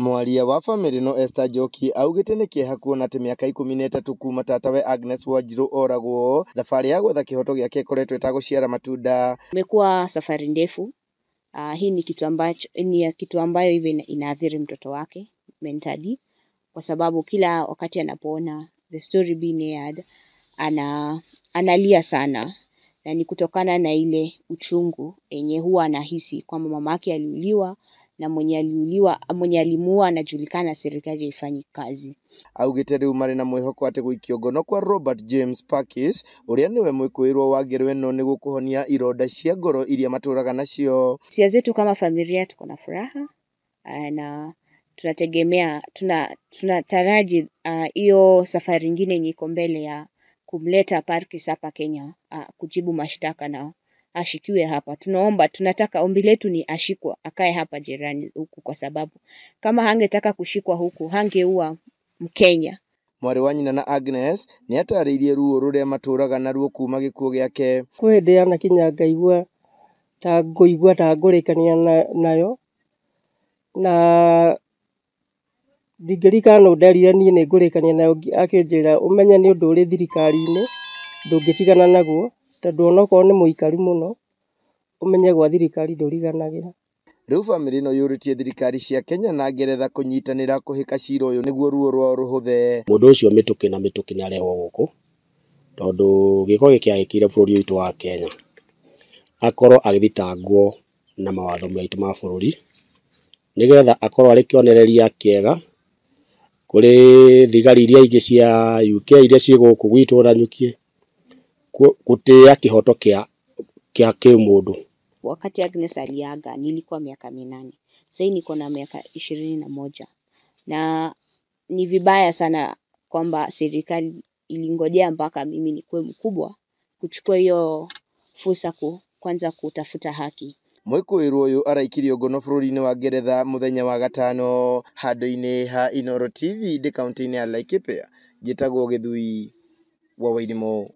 Mwaria wa family no Esther Njoki augite ni kieha kuona ati miaka 13 kuma tatawe Agnes Wanjiru oragwo, thabarĩ ya gwetha kĩhoto gĩake ĩkoretwo ĩtagũciara matunda. Imekuwa safari ndefu. Hii ni kitu ambayo even inaathiri mtoto wake mentally, kwa sababu kila wakati anapoona the story being aired analia sana, na ni kutokana na ile uchungu yenye huwa anahisi kwamba mamake aliuliwa na mwenye alimuua anajulikana, serikali haifanyi kazi. Augite riu mari na mwihoko ati guikio ngono kwa Robert James Parkis uria niwe mwikuirwo wa ngero ino ni gukuhonia ironda cia ngoro iria maturaga nacio. Sia zetu kama familia tuko na furaha na tunategemea tunataraji hiyo safari nyingine yenye iko mbele ya kumleta Parkis hapa Kenya kujibu mashtaka na ashikiwe hapa. Tunataka ombi letu ni ashikwa, akae hapa jirani huku, kwa sababu kama hangetaka kushikwa huku hangeua Mkenya. Mwari wa nyina na Agnes ni atariirie ruo ruria maturaga naruo kuma gikuo giake. Kwende ana kinya ngaigua ta ngurikania nayo, na ndingirikana nderire nie ni ngurikania nayo, akinjira umenye ni undu uri thirikari-ini ndungitigana naguo, tondu onokorwo ni muikaru muno umenye gwa thirikari nduriganagira. Riu family ino yuritie thirikari cia Kenya na Ngeretha kunyitanira kuhika cira uyu niguo ruo rwao ruhuthe. Mundu ucio mituki ni arehwo guku tondu giko gikiagikire bururi witu wa Kenya, akorwo agithitangwo na mawatho maitu ma bururi, nigetha akorwo ari kionereria kiega kuri thigari iria ingi cia UK iria ci guku gwitu ranyukie gutia kihoto kia kimundu. Wakati Agnes aliaga nilikuwa miaka 8. Sasa niko na miaka 21, na ni vibaya sana kwamba serikali ilingojea mpaka mimi nikuwe mkubwa kuchukua hiyo fursa kwanza kutafuta haki. Mwikuirwo uyu araikirio ngono bururi-ini wa Ngeretha muthenya wa gatano handu-ini ha Inooro TV ndi kaunti-ini ya Laikipia. Njitagwo Githui wa Wairimu.